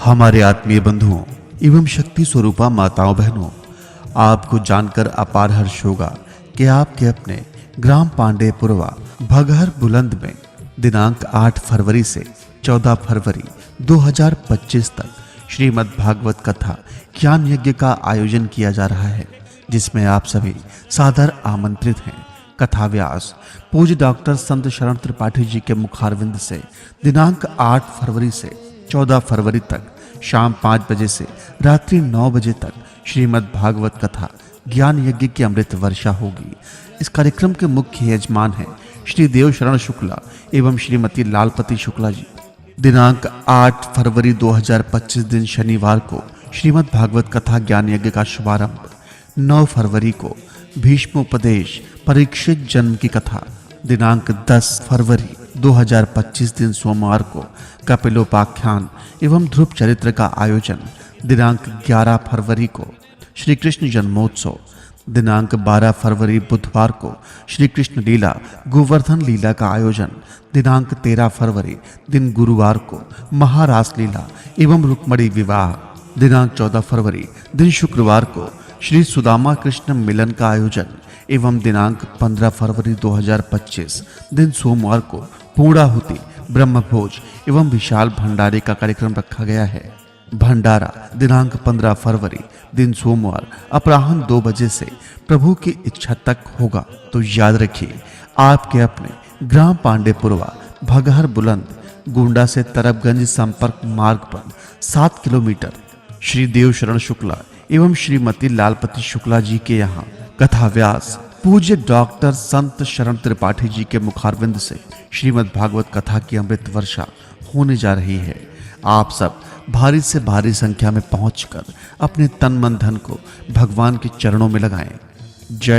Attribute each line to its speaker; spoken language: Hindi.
Speaker 1: हमारे आत्मीय बंधुओं एवं शक्ति स्वरूपा माताओं बहनों, आपको जानकर अपार हर्ष होगा कि आपके अपने ग्राम पांडेपुरवा भगहर बुलंद में दिनांक 8 फरवरी से 14 फरवरी 2025 तक श्रीमद् भागवत कथा ज्ञान यज्ञ का आयोजन किया जा रहा है, जिसमें आप सभी सादर आमंत्रित हैं। कथा व्यास पूज्य डॉक्टर संत शरण त्रिपाठी जी के मुखारविंद से दिनांक 8 फरवरी से 14 फरवरी तक शाम 5 बजे से रात्रि 9 बजे तक श्रीमद् भागवत कथा ज्ञान यज्ञ की अमृत वर्षा होगी। इस कार्यक्रम के मुख्य यजमान हैं श्री देव शरण शुक्ला एवं श्रीमती लालपति शुक्ला जी। दिनांक 8 फरवरी 2025 दिन शनिवार को श्रीमद् भागवत कथा ज्ञान यज्ञ का शुभारंभ, 9 फरवरी को भीष्मोपदेश परीक्षित जन्म की कथा, दिनांक 10 फरवरी 2025 दिन सोमवार को कपिलोपाख्यान एवं ध्रुव चरित्र का आयोजन, दिनांक 11 फरवरी को श्री कृष्ण जन्मोत्सव, दिनांक 12 फरवरी बुधवार को श्री कृष्ण लीला गोवर्धन लीला का आयोजन, दिनांक 13 फरवरी दिन गुरुवार को महारास लीला एवं रुक्मणी विवाह, दिनांक 14 फरवरी दिन शुक्रवार को श्री सुदामा कृष्ण मिलन का आयोजन एवं दिनांक 15 फरवरी 2025 दिन सोमवार को पूर्णाहुति ब्रह्मभोज एवं विशाल भंडारे का कार्यक्रम रखा गया है। भंडारा दिनांक 15 फरवरी दिन सोमवार अपराह्न 2 बजे से प्रभु की इच्छा तक होगा। तो याद रखिए, आपके अपने ग्राम पांडेपुरवा भगहर बुलंद गोंडा से तरबगंज संपर्क मार्ग पर 7 किलोमीटर श्री देव शरण शुक्ला एवं श्रीमती लालपति शुक्ला जी के यहाँ कथा व्यास पूज्य डॉक्टर संत शरण त्रिपाठी जी के मुखारविंद से श्रीमद् भागवत कथा की अमृत वर्षा होने जा रही है। आप सब भारी से भारी संख्या में पहुंचकर अपने तन मन धन को भगवान के चरणों में लगाएं। जय